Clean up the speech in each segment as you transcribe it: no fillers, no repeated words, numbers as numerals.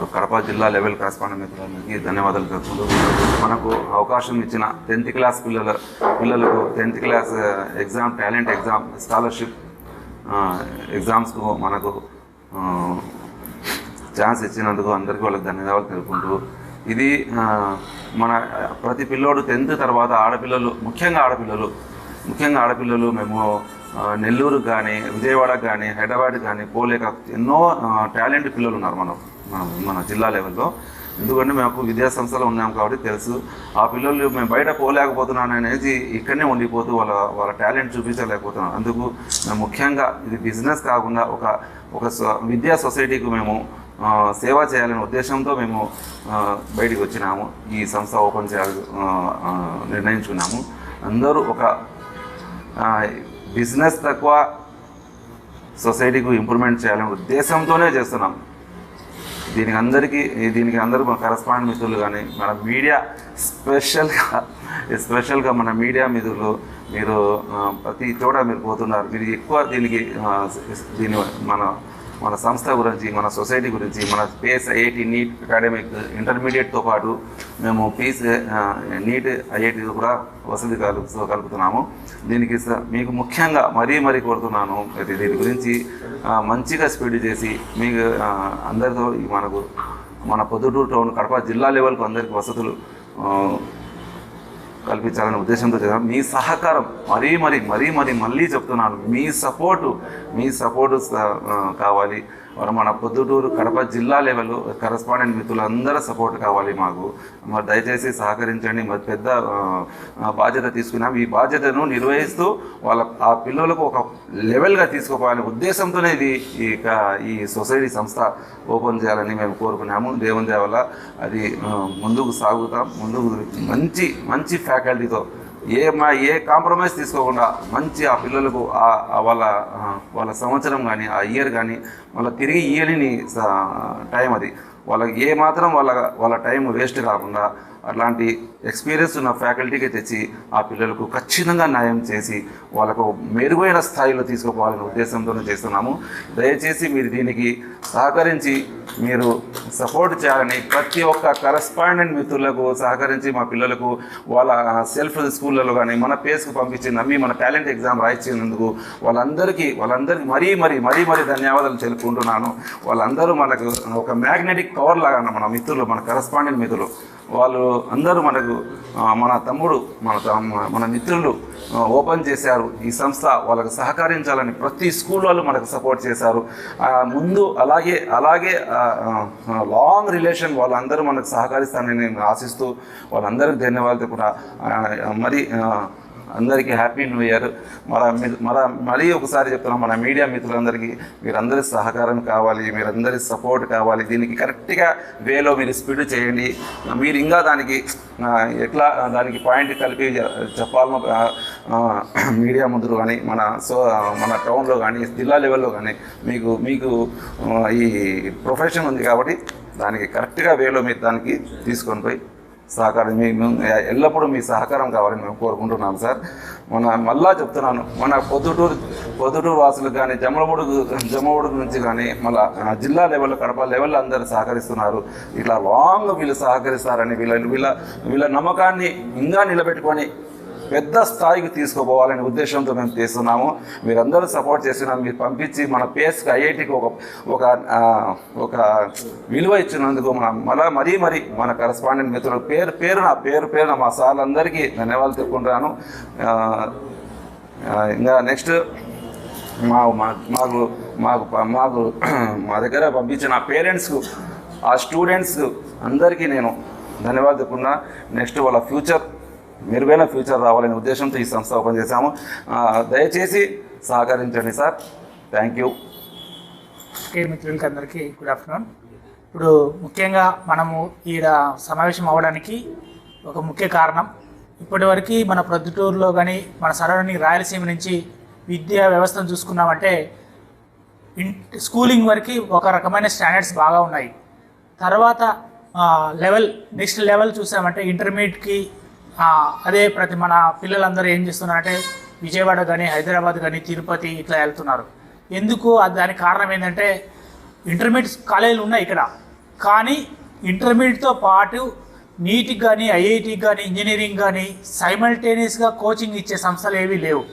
వారు కడప జిల్లా level correspondent మిత్రులందరికీ ధన్యవాదాలు తెలుపుకుంటూ మనకు అవకాశం ఇచ్చిన 10th క్లాస్ పిల్లలకు 10th class exam talent exam scholarship ఎగ్జామ్స్కు మనకు ఛాన్స్ ఇచ్చినందుకు అందరికీ వాళ్ళకి ధన్యవాదాలు తెలుపుకుంటూ ఇది మన ప్రతి పిల్లోడు 10th తర్వాత ముఖ్యంగా ఆడపిల్లలు మేము నెల్లూరు కానీ విజయవాడకు కానీ హైదరాబాద్ కానీ పోలేక ఎన్నో టాలెంట్ పిల్లలు ఉన్నారు మన జిల్లా లెవెల్లో. ఎందుకంటే మేము విద్యా సంస్థలో ఉన్నాం కాబట్టి తెలుసు. ఆ పిల్లలు మేము బయట పోలేకపోతున్నాను అనేది ఇక్కడనే ఉండిపోతూ వాళ్ళ టాలెంట్ చూపించలేకపోతున్నాం. అందుకు మేము ముఖ్యంగా ఇది బిజినెస్ కాకుండా ఒక విద్యా సొసైటీకి మేము సేవ చేయాలనే ఉద్దేశంతో మేము బయటికి వచ్చినాము. ఈ సంస్థ ఓపెన్ చేయాలి నిర్ణయించుకున్నాము. అందరూ ఒక బిజినెస్ తక్కువ సొసైటీకి ఇంప్రూవ్మెంట్ చేయాలనే ఉద్దేశంతోనే చేస్తున్నాం. దీనికి అందరూ మన కరస్పాండెంట్ మిత్రులు కానీ మన మీడియా స్పెషల్గా మన మీడియా మిత్రులు మీరు ప్రతి చోట మీరు పోతున్నారు. మీరు ఎక్కువ దీని మన సంస్థ గురించి, మన సొసైటీ గురించి, మన స్పేస్ ఐఐటి నీట్ అకాడమిక్ ఇంటర్మీడియట్తో పాటు మేము నీట్ ఐఐటి కూడా వసతి కలుపుతున్నాము. దీనికి మీకు ముఖ్యంగా మరీ కోరుతున్నాను, దీని గురించి మంచిగా స్పీడ్ చేసి మీకు అందరితో మన పొద్దుటూరు టౌన్ కడప జిల్లా లెవెల్కు అందరికీ వసతులు కల్పించాలనే ఉద్దేశంతో చేద్దాం. మీ సహకారం మళ్ళీ చెప్తున్నాను, మీ సపోర్టు కావాలి. మన పొద్దుటూరు కడప జిల్లా లెవెల్ కరస్పాండెంట్ మిత్రులందరూ సపోర్ట్ కావాలి మాకు. మరి దయచేసి సహకరించండి. మరి పెద్ద బాధ్యత తీసుకున్నాం. ఈ బాధ్యతను నిర్వహిస్తూ ఆ పిల్లలకు ఒక లెవెల్గా తీసుకుపోవాలనే ఉద్దేశంతోనే ఈ సొసైటీ సంస్థ ఓపెన్ చేయాలని మేము కోరుకున్నాము. దేవుని దయ వల్ల అది ముందుకు సాగుతాం. మంచి ఫ్యాకల్టీతో ఏ కాంప్రమైజ్ తీసుకోకుండా మంచి ఆ పిల్లలకు వాళ్ళ సంవత్సరం కానీ ఆ ఇయర్ కానీ మళ్ళీ తిరిగి ఇయర్ని టైం అది వాళ్ళకి ఏ మాత్రం వాళ్ళ టైం వేస్ట్ కాకుండా అట్లాంటి ఎక్స్పీరియన్స్ ఉన్న ఫ్యాకల్టీకి తెచ్చి ఆ పిల్లలకు ఖచ్చితంగా న్యాయం చేసి వాళ్ళకు మెరుగైన స్థాయిలో తీసుకుపోవాలనే ఉద్దేశంతోనే చేస్తున్నాము. దయచేసి మీరు దీనికి సహకరించి మీరు సపోర్ట్ చేయాలని ప్రతి ఒక్క కరస్పాండెంట్ మిత్రులకు సహకరించి మా పిల్లలకు వాళ్ళ సెల్ఫ్ స్కూళ్ళలో కానీ మన పేస్కు పంపించి నమ్మి మన టాలెంట్ ఎగ్జామ్ రాయించినందుకు వాళ్ళందరికీ మరీ ధన్యవాదాలు తెలుపుకుంటున్నాను. వాళ్ళందరూ మనకు ఒక మ్యాగ్నెటిక్ పవర్ లాగా మన మిత్రులు, మన కరస్పాండెంట్ మిత్రులు వాళ్ళు అందరూ మన తమ్ముడు మన మిత్రులు ఓపెన్ చేశారు ఈ సంస్థ. వాళ్ళకు సహకరించాలని ప్రతి స్కూల్ వాళ్ళు మనకు సపోర్ట్ చేశారు. ముందు అలాగే లాంగ్ రిలేషన్ వాళ్ళందరూ మనకు సహకరిస్తారని నేను ఆశిస్తూ వాళ్ళందరికీ ధన్యవాదాలు కూడా అందరికీ హ్యాపీ న్యూ ఇయర్. మరీ ఒకసారి చెప్తున్నాం, మన మీడియా మిత్రులందరికీ మీరందరి సహకారం కావాలి, మీరందరి సపోర్ట్ కావాలి. దీనికి కరెక్ట్గా వేలో మీరు స్పీడ్ చేయండి. మీరు ఇంకా దానికి పాయింట్ కలిపి చెప్పాలనో మీడియా ముందు కానీ మన టౌన్లో కానీ జిల్లా లెవెల్లో కానీ మీకు ఈ ప్రొఫెషన్ ఉంది కాబట్టి దానికి కరెక్ట్గా వేలో మీరు దానికి తీసుకొని పోయి సహకారం ఎల్లప్పుడూ మీ సహకారం కావాలని మేము కోరుకుంటున్నాం సార్. మళ్ళా చెప్తున్నాను, మన పొద్దుటూరు వాసులకు కానీ జమ్మవుడు నుంచి కానీ మళ్ళీ జిల్లా లెవెల్లో కడప లెవెల్లో అందరూ సహకరిస్తున్నారు. ఇట్లా వీళ్ళు సహకరిస్తారని వీళ్ళ నమ్మకాన్ని ఇంకా నిలబెట్టుకొని పెద్ద స్థాయికి తీసుకుపోవాలనే ఉద్దేశంతో మేము చేస్తున్నాము. మీరందరూ సపోర్ట్ చేస్తున్నాం. మీరు పంపించి మన పేస్కి ఐఐటికి ఒక విలువ ఇచ్చినందుకు మరీ మన కరస్పాండెంట్ మిత్రులు పేరున మా సార్లందరికీ ధన్యవాదాలు చెప్పుకుంటున్నాను. ఇంకా నెక్స్ట్ మా దగ్గర పంపించిన పేరెంట్స్కు, ఆ స్టూడెంట్స్కు అందరికీ నేను ధన్యవాదాలు చెప్పుకున్నా. నెక్స్ట్ వాళ్ళ మెరుగైన ఫ్యూచర్ రావాలనే ఉద్దేశంతో ఈ సంస్థ ఓపెన్ చేశాము. దయచేసి సహకరించండి సార్. Thank you. మిత్రులకి అందరికీ గుడ్ ఆఫ్టర్నూన్. ఇప్పుడు ముఖ్యంగా మనము ఈడ సమావేశం అవ్వడానికి ఒక ముఖ్య కారణం, ఇప్పటివరకు మన ప్రొద్దుటూరులో కానీ మన సరౌండింగ్ రాయలసీమ నుంచి విద్యా వ్యవస్థను చూసుకున్నామంటే స్కూలింగ్ వరకు ఒక రకమైన స్టాండర్డ్స్ బాగా ఉన్నాయి. తర్వాత నెక్స్ట్ లెవెల్ చూసామంటే ఇంటర్మీడియట్కి అదే మన పిల్లలందరూ ఏం చేస్తున్నారంటే విజయవాడ కానీ హైదరాబాద్ కానీ తిరుపతి ఇట్లా వెళ్తున్నారు. ఎందుకు దానికి కారణం ఏంటంటే ఇంటర్మీడియట్ కాలేజీలు ఉన్నాయి ఇక్కడ, కానీ ఇంటర్మీడియట్తో పాటు నీట్కి కానీ ఐఐటికి కానీ ఇంజనీరింగ్ కానీ సైమల్టేనియస్గా కోచింగ్ ఇచ్చే సంస్థలు ఏవీ లేవు.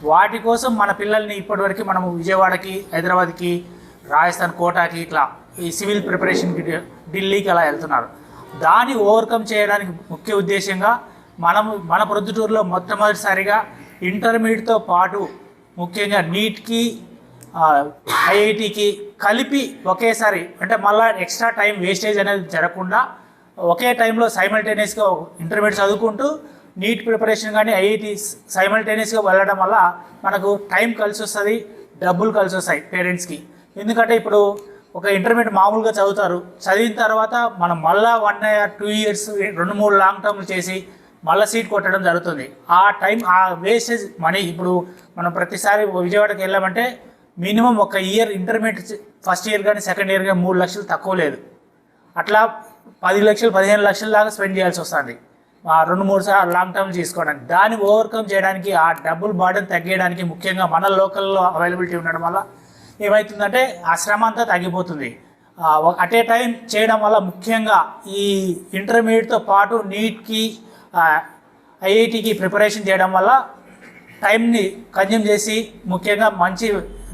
వాటి కోసం మన పిల్లల్ని ఇప్పటివరకు మనము విజయవాడకి, హైదరాబాద్కి, రాజస్థాన్ కోటాకి, ఇట్లా ఈ సివిల్ ప్రిపరేషన్కి ఢిల్లీకి అలా వెళ్తున్నారు. దాన్ని ఓవర్కమ్ చేయడానికి ముఖ్య ఉద్దేశంగా మన ప్రొద్దుటూరులో మొట్టమొదటిసారిగా ఇంటర్మీడియట్తో పాటు ముఖ్యంగా నీట్కి ఐఐటికి కలిపి ఒకేసారి, అంటే మళ్ళీ ఎక్స్ట్రా టైం వేస్టేజ్ అనేది జరగకుండా ఒకే టైంలో సైమల్టేనియస్గా ఇంటర్మీడియట్ చదువుకుంటూ నీట్ ప్రిపరేషన్ కానీ ఐఐటి సైమల్టేనియస్గా వెళ్ళడం వల్ల మనకు టైం కలిసి వస్తుంది, డబ్బులు కలిసి వస్తాయి పేరెంట్స్కి. ఎందుకంటే ఇప్పుడు ఒక ఇంటర్మీడియట్ మామూలుగా చదువుతారు, చదివిన తర్వాత మనం మళ్ళీ 1 year 2 years 2-3 లాంగ్ టర్మ్లు చేసి మళ్ళీ సీట్ కొట్టడం జరుగుతుంది. ఆ టైం, ఆ వేస్టేజ్ మనీ, ఇప్పుడు మనం ప్రతిసారి విజయవాడకి వెళ్ళామంటే మినిమం ఒక ఇయర్ ఇంటర్మీడియట్ ఫస్ట్ ఇయర్ కానీ సెకండ్ ఇయర్ కానీ 3 లక్షలు తక్కువ లేదు. అట్లా 10 లక్షలు 15 లక్షల దాకా స్పెండ్ చేయాల్సి వస్తుంది 2-3 లాంగ్ టర్మ్ తీసుకోవడానికి. దాన్ని ఓవర్కమ్ చేయడానికి, ఆ డబ్బులు బార్డెన్ తగ్గడానికి, ముఖ్యంగా మన లోకల్లో అవైలబిలిటీ ఉండడం వల్ల ఏమవుతుందంటే ఆ శ్రమ అంతా తగ్గిపోతుంది. అట్ ఏ టైం చేయడం వల్ల ముఖ్యంగా ఈ ఇంటర్మీడియట్తో పాటు నీట్కి ఐఐటికి ప్రిపరేషన్ చేయడం వల్ల టైంని కన్జ్యూమ్ చేసి ముఖ్యంగా మంచి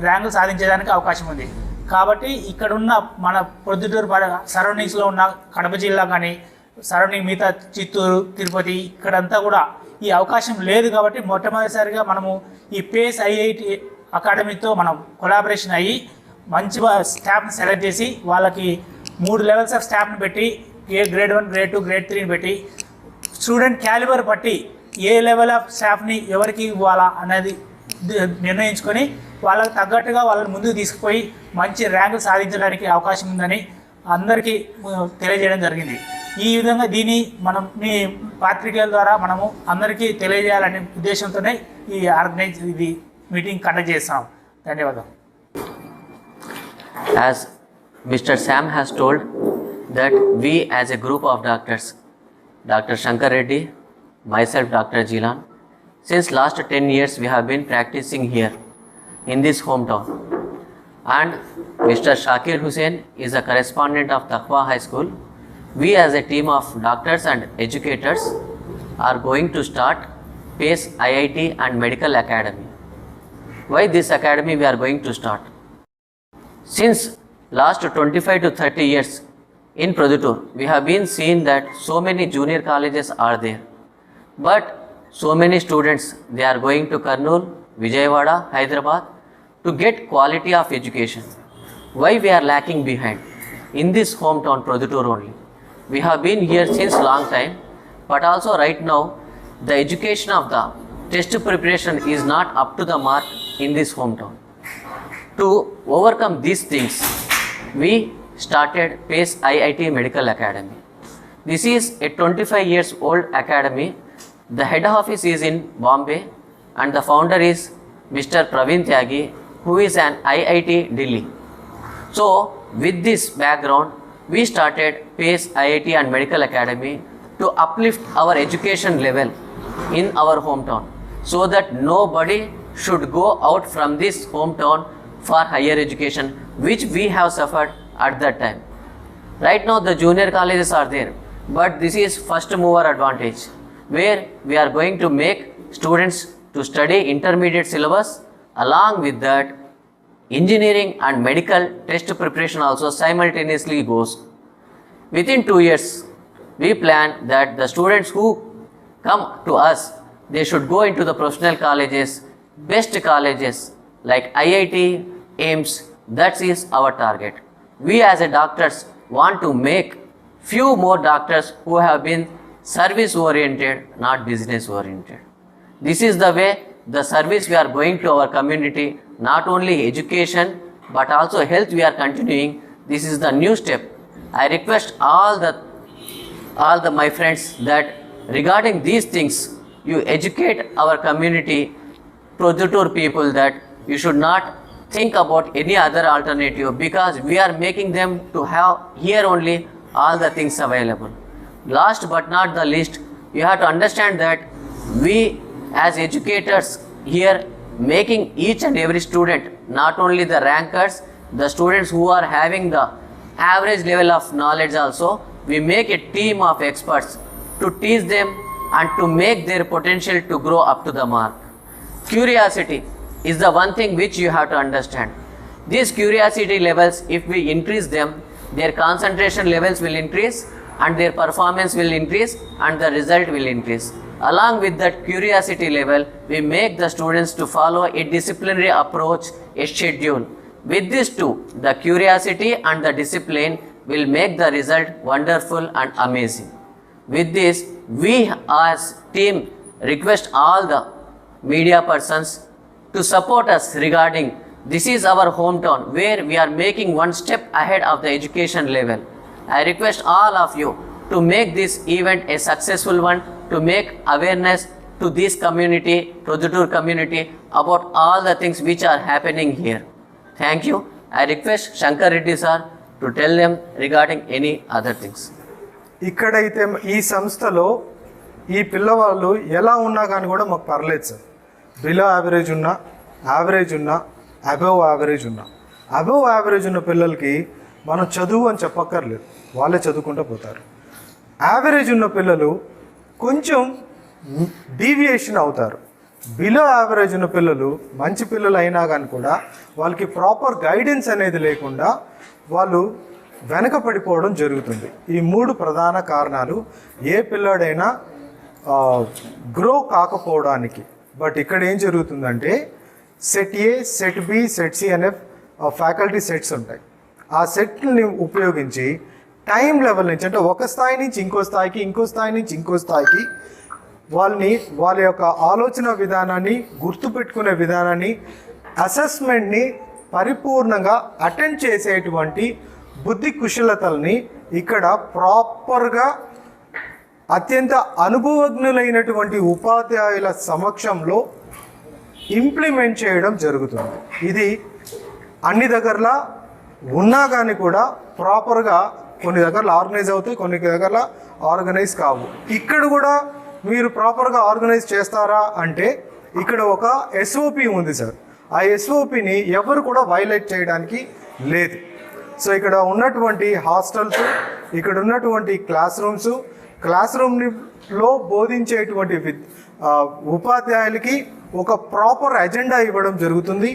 ర్యాంకులు సాధించడానికి అవకాశం ఉంది. కాబట్టి ఇక్కడున్న మన ప్రొద్దుటూరు సరౌండింగ్స్లో ఉన్న కడప జిల్లా కానీ సరౌండింగ్ మిగతా చిత్తూరు, తిరుపతి ఇక్కడంతా కూడా ఈ అవకాశం లేదు. కాబట్టి మొట్టమొదటిసారిగా మనము ఈ పేస్ ఐఐటి అకాడమీతో మనం కొలాబరేషన్ అయ్యి మంచి స్టాఫ్ని సెలెక్ట్ చేసి వాళ్ళకి 3 లెవెల్స్ ఆఫ్ స్టాఫ్ని పెట్టి, గ్రేడ్ 1, గ్రేడ్ 2, గ్రేడ్ 3ని పెట్టి స్టూడెంట్ క్యాలిబర్ బట్టి ఏ లెవెల్ ఆఫ్ స్టాఫ్ని ఎవరికి ఇవ్వాలా అనేది నిర్ణయించుకొని వాళ్ళకి తగ్గట్టుగా వాళ్ళని ముందుకు తీసుకుపోయి మంచి ర్యాంకులు సాధించడానికి అవకాశం ఉందని అందరికీ తెలియజేయడం జరిగింది. ఈ విధంగా దీన్ని మనం మీ పాత్రికేయుల ద్వారా మనము అందరికీ తెలియజేయాలనే ఉద్దేశంతోనే ఇది మీటింగ్ కండక్ట్ చేస్తాం. ధన్యవాదాలు. As Mr. Sam has told that we as a group of doctors, Dr. Shankar Reddy, myself Dr. Jilan, since last 10 years we have been practicing here in this hometown, and Mr. Shakir Hussain is a correspondent of Taqwa High School. We as a team of doctors and educators are going to start PACE IIT and Medical Academy. Why this academy we are going to start? Since last 25 to 30 years in Prodhutur, we have been seeing that so many junior colleges are there, but so many students, they are going to Kurnool, Vijayawada, Hyderabad to get quality of education. Why we are lacking behind? In this hometown Prodhutur only. We have been here since long time, but also right now the education of the test preparation is not up to the mark in this hometown. To overcome these things, we started PACE IIT Medical Academy. This is a 25 years old academy. The head office is in Bombay and the founder is Mr. Praveen Tyagi, who is an IIT Delhi. So with this background, we started PACE IIT and Medical Academy to uplift our education level in our hometown, so that nobody should go out from this hometown for higher education, which we have suffered at that time. Right now the junior colleges are there, but this is first mover advantage, where we are going to make students to study intermediate syllabus. Along with that, engineering and medical test preparation also simultaneously goes. Within 2 years, we plan that the students who come to us, they should go into the professional colleges, best colleges like IIT, AIMS. That is our target. We as a doctors want to make few more doctors who have been service oriented, not business oriented. This is the way the service we are going to our community, not only education but also health we are continuing. This is the new step. I request all the my friends that regarding these things, you educate our community, Prodhutur people, that you should not think about any other alternative, because we are making them to have here only all the things available. Last but not the least, you have to understand that we as educators here making each and every student, not only the rankers, the students who are having the average level of knowledge also, we make a team of experts to teach them and to make their potential to grow up to the mark. Curiosity is the one thing which you have to understand. These curiosity levels, if we increase them, their concentration levels will increase and their performance will increase and the result will increase. Along with that curiosity level, we make the students to follow a disciplinary approach, a schedule. With these two, the curiosity and the discipline will make the result wonderful and amazing. With this, we as team request all the media persons to support us regarding this is our hometown where we are making one step ahead of the education level. I request all of you to make this event a successful one, to make awareness to this community, Produttur community, about all the things which are happening here. Thank you. I request Shankar Reddy sir to tell them regarding any other things. ఇక్కడైతే ఈ సంస్థలో ఈ పిల్లవాళ్ళు ఎలా ఉన్నా కానీ కూడా మాకు పర్లేదు సార్. బిలో యావరేజ్ ఉన్నా, యావరేజ్ ఉన్నా, అబవ్ యావరేజ్ ఉన్నా, అబవ్ యావరేజ్ ఉన్న పిల్లలకి మనం చదువు అని చెప్పక్కర్లేదు, వాళ్ళే చదువుకుంటూ పోతారు. యావరేజ్ ఉన్న పిల్లలు కొంచెం డీవియేషన్ అవుతారు. బిలో యావరేజ్ ఉన్న పిల్లలు మంచి పిల్లలు అయినా కానీ కూడా వాళ్ళకి ప్రాపర్ గైడెన్స్ అనేది లేకుండా వాళ్ళు వెనకపడిపోవడం జరుగుతుంది. ఈ 3 ప్రధాన కారణాలు ఏ పిల్లాడైనా గ్రో కాకపోవడానికి. బట్ ఇక్కడ ఏం జరుగుతుందంటే సెట్ ఏ, సెట్ బి, సెట్ సి అనే ఫ్యాకల్టీ సెట్స్ ఉంటాయి. ఆ సెట్ని ఉపయోగించి టైం లెవెల్ నుంచి, అంటే ఒక స్థాయి నుంచి ఇంకో స్థాయికి, ఇంకో స్థాయి నుంచి ఇంకో స్థాయికి వాళ్ళ యొక్క ఆలోచన విధానాన్ని, గుర్తుపెట్టుకునే విధానాన్ని, అసెస్మెంట్ని పరిపూర్ణంగా అటెండ్ చేసేటువంటి బుద్ధి కుశలతల్ని ఇక్కడ ప్రాపర్గా అత్యంత అనుభవజ్ఞులైనటువంటి ఉపాధ్యాయుల సమక్షంలో ఇంప్లిమెంట్ చేయడం జరుగుతుంది. ఇది అన్ని దగ్గరలా ఉన్నా కానీ కూడా ప్రాపర్గా కొన్ని దగ్గరలో ఆర్గనైజ్ అవుతాయి, కొన్ని దగ్గరలో ఆర్గనైజ్ కావు. ఇక్కడ కూడా మీరు ప్రాపర్గా ఆర్గనైజ్ చేస్తారా అంటే ఇక్కడ ఒక ఎస్ఓపి ఉంది సార్. ఆ ఎస్ఓపిని ఎవరు కూడా వైలేట్ చేయడానికి లేదు. సో ఇక్కడ ఉన్నటువంటి హాస్టల్స్, ఇక్కడ ఉన్నటువంటి క్లాస్ రూమ్లో బోధించేటువంటి ఉపాధ్యాయులకి ఒక ప్రాపర్ ఎజెండా ఇవ్వడం జరుగుతుంది.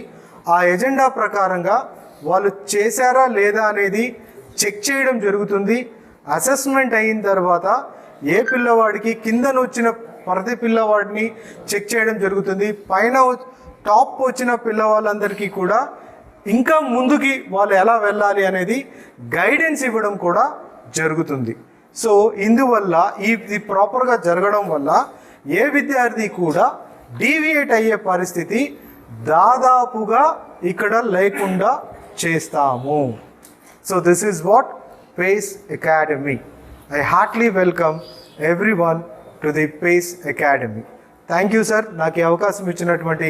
ఆ ఎజెండా ప్రకారంగా వాళ్ళు చేశారా లేదా అనేది చెక్ చేయడం జరుగుతుంది. అసెస్మెంట్ అయిన తర్వాత ఏ పిల్లవాడికి కిందన వచ్చిన ప్రతి పిల్లవాడిని చెక్ చేయడం జరుగుతుంది. పైన టాప్ వచ్చిన పిల్లవాళ్ళందరికీ కూడా ఇంకా ముందుకి వాళ్ళు ఎలా వెళ్ళాలి అనేది గైడెన్స్ ఇవ్వడం కూడా జరుగుతుంది. సో ఇందువల్ల ఇది ప్రాపర్గా జరగడం వల్ల ఏ విద్యార్థి కూడా డీవియేట్ అయ్యే పరిస్థితి దాదాపుగా ఇక్కడ లేకుండా చేస్తాము. So this is what PACE academy. I heartily welcome everyone to the PACE Academy. Thank you sir. నాకు ఈ అవకాశం ఇచ్చినటువంటి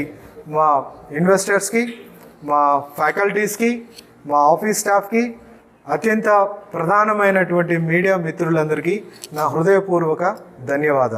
మా ఇన్వెస్టర్స్కి, మా ఫ్యాకల్టీస్కి, మా ఆఫీస్ స్టాఫ్కి, అత్యంత ప్రధానమైనటువంటి మీడియా మిత్రులందరికీ నా హృదయపూర్వక ధన్యవాదాలు.